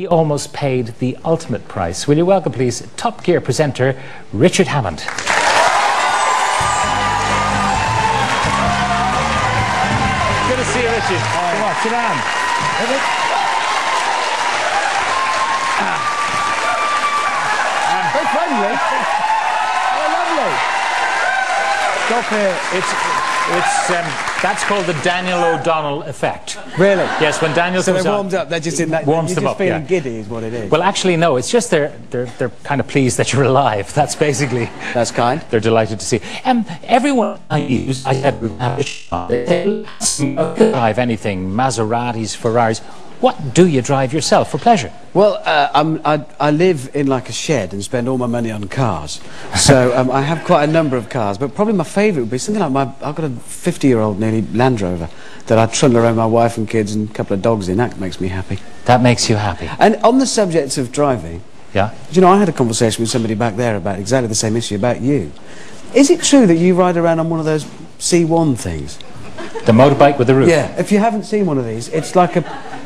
he almost paid the ultimate price. Will you welcome, please, Top Gear presenter Richard Hammond. Good to see you, Richard. Come on, sit down. Very friendly. Oh, lovely. Stop here. That's called the Daniel O'Donnell effect. Really? Yes, when Daniel so comes they're warmed up, they're just in that... Warms them up, feeling giddy is what it is. Well, actually, no, it's just they're kind of pleased that you're alive. That's basically... That's kind. They're delighted to see. Everyone I use, I said, they drive anything, Maseratis, Ferraris. What do you drive yourself for pleasure? Well, I live in like a shed and spend all my money on cars. So I have quite a number of cars, but probably my favourite would be something like I've got a 50-year-old nearly Land Rover that I trundle around my wife and kids and a couple of dogs in. That makes me happy. That makes you happy. And on the subject of driving, yeah, you know, I had a conversation with somebody back there about exactly the same issue about you. Is it true that you ride around on one of those C1 things? The motorbike with the roof? Yeah, if you haven't seen one of these, it's like a...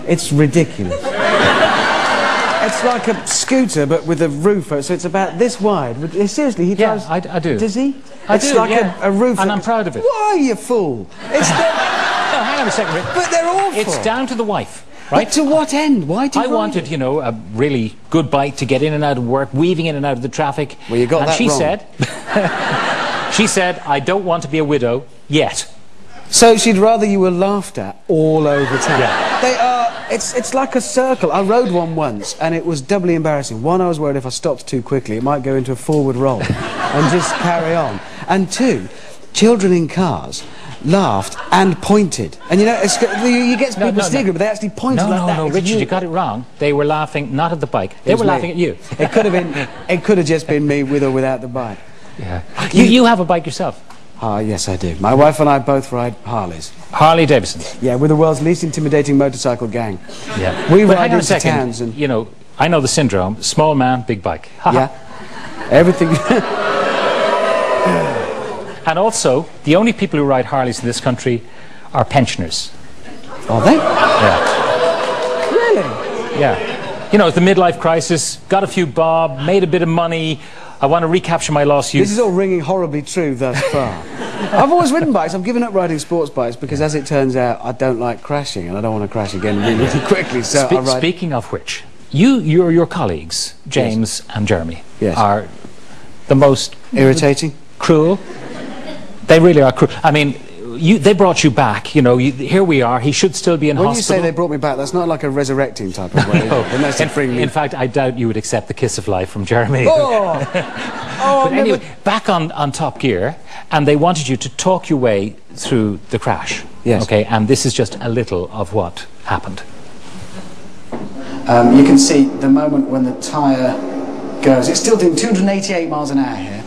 It's ridiculous. It's like a scooter, but with a roof, so it's about this wide. Seriously, he drives... Yeah, I do. Does he? It's like yeah. a roof... And I'm proud of it. Why, you fool? It's No, hang on a second, Rick. But they're awful. It's down to the wife, right? But to what end? Why do you I wanted, you know, a really good bike to get in and out of work, weaving in and out of the traffic. Well, you got and that she wrong. said... she said, I don't want to be a widow yet. So she'd rather you were laughed at all over town. Yeah. They are... It's like a circle. I rode one once, and it was doubly embarrassing. One, I was worried if I stopped too quickly, it might go into a forward roll and just carry on. And two, children in cars laughed and pointed. And you know, you get people sniggering, but they actually pointed like that. No, Richard, you got it wrong. They were laughing not at the bike. They were laughing at you. It could have been. It could have just been me with or without the bike. Yeah. You have a bike yourself? Yes, I do. My wife and I both ride Harleys. Harley Davidson? Yeah, we're the world's least intimidating motorcycle gang. Yeah. We ride into towns and... You know, I know the syndrome. Small man, big bike. Yeah. Everything... And also, the only people who ride Harleys in this country are pensioners. Are they? Yeah. Really? Yeah. You know, it's the midlife crisis, got a few bob, made a bit of money, I want to recapture my lost youth. This is all ringing horribly true thus far. I've always ridden bikes. I've given up riding sports bikes because, as it turns out, I don't like crashing, and I don't want to crash again really quickly. So I ride... Speaking of which, your colleagues, James and Jeremy, are the most irritating, cruel. They really are cruel. I mean, they brought you back. You know, here we are. He should still be in hospital. When you say they brought me back, that's not like a resurrecting type of way. No. In fact, I doubt you would accept the kiss of life from Jeremy. Oh, but anyway, back on Top Gear, and they wanted you to talk your way through the crash. Yes. Okay, and this is just a little of what happened. You can see the moment when the tyre goes. It's still doing 288 miles an hour here,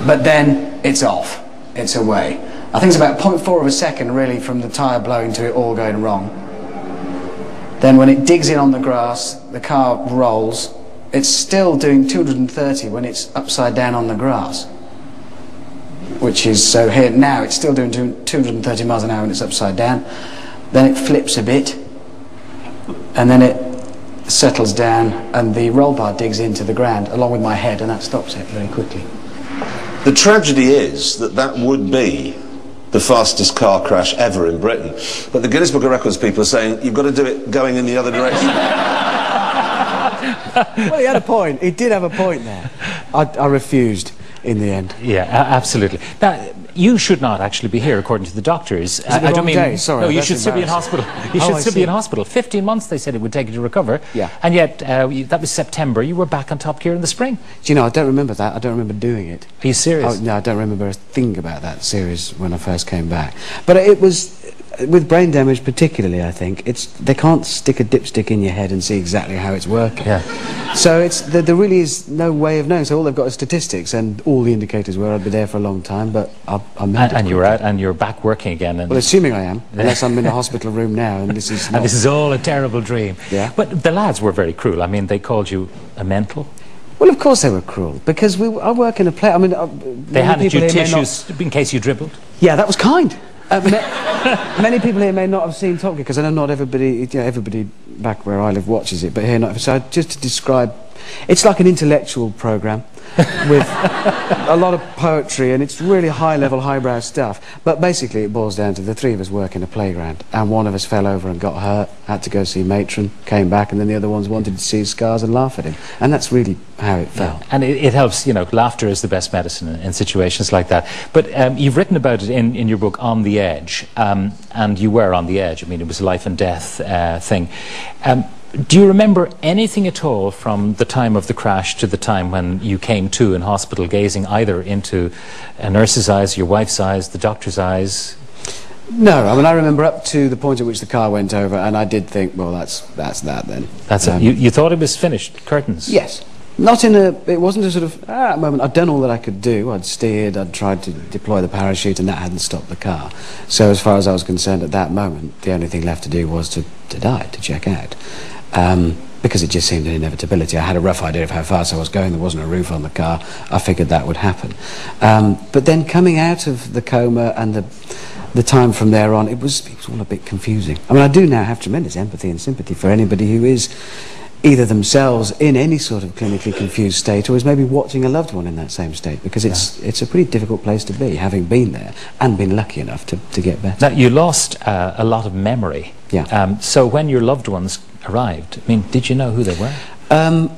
but then it's off. It's away. I think it's about 0.4 of a second, really, from the tyre blowing to it all going wrong. Then when it digs in on the grass, the car rolls. It's still doing 230 when it's upside down on the grass. Which is, so here now, it's still doing 230 miles an hour when it's upside down. Then it flips a bit, and then it settles down, and the roll bar digs into the ground, along with my head, and that stops it very quickly. The tragedy is that would be the fastest car crash ever in Britain. But the Guinness Book of Records people are saying you've got to do it going in the other direction. Well, he had a point. He did have a point there. I refused in the end. Yeah, absolutely. Now, you should not actually be here, according to the doctors. I don't mean... Day? Sorry, no, you should still be in hospital. You should still be in hospital. 15 months, they said it would take you to recover. Yeah. And yet, that was September. You were back on Top Gear in the spring. Do you know, I don't remember that. I don't remember doing it. Are you serious? No, I don't remember a thing about that series when I first came back. But it was... With brain damage particularly, I think, they can't stick a dipstick in your head and see exactly how it's working. Yeah. So there really is no way of knowing. So all they've got is statistics, and all the indicators were I'd be there for a long time, but I'm and you're out, and you're back working again. And well, assuming I am, unless I'm in a hospital room now, and this is not... And this is all a terrible dream. Yeah. But the lads were very cruel. I mean, they called you a mental. Well, of course they were cruel, because I work in a place... I mean... They handed you tissues in case you dribbled? Yeah, that was kind. Many people here may not have seen Top Gear, because I know not everybody, everybody back where I live watches it, but here not. So just to describe, it's like an intellectual programme with a lot of poetry, and it's really high-level, highbrow stuff. But basically it boils down to the three of us work in a playground, and one of us fell over and got hurt, had to go see Matron, came back, and then the other ones wanted to see his scars and laugh at him. And that's really how it felt. Yeah. And it helps, laughter is the best medicine in situations like that. But you've written about it in your book, On The Edge, and you were on the edge. I mean, it was a life and death thing. Do you remember anything at all from the time of the crash to the time when you came to in hospital, gazing either into a nurse's eyes, your wife's eyes, the doctor's eyes? No, I mean, I remember up to the point at which the car went over, and I did think, well, that's that then. That's it. You thought it was finished, curtains? Yes. Not in a... It wasn't a sort of moment. I'd done all that I could do. I'd steered, I'd tried to deploy the parachute, and that hadn't stopped the car. So as far as I was concerned at that moment, the only thing left to do was to die, to check out. Because it just seemed an inevitability. I had a rough idea of how fast I was going. There wasn't a roof on the car. I figured that would happen. But then coming out of the coma and the time from there on, it was all a bit confusing. I mean, I do now have tremendous empathy and sympathy for anybody who is either themselves in any sort of clinically confused state, or is maybe watching a loved one in that same state, because it's a pretty difficult place to be, having been there and been lucky enough to get better. Now, you lost a lot of memory. Yeah. So when your loved ones arrived, I mean, did you know who they were? I mean,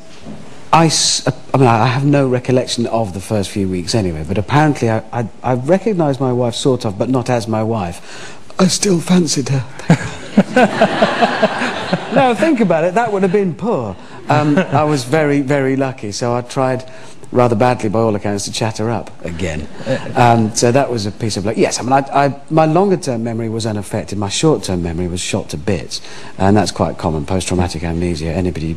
I have no recollection of the first few weeks anyway, but apparently I recognised my wife sort of, but not as my wife. I still fancied her. No, think about it, that would have been poor. I was very, very lucky, so I tried rather badly by all accounts to chat her up again. So that was a piece of luck. Yes, I mean, my longer-term memory was unaffected. My short-term memory was shot to bits, and that's quite common, post-traumatic amnesia. Anybody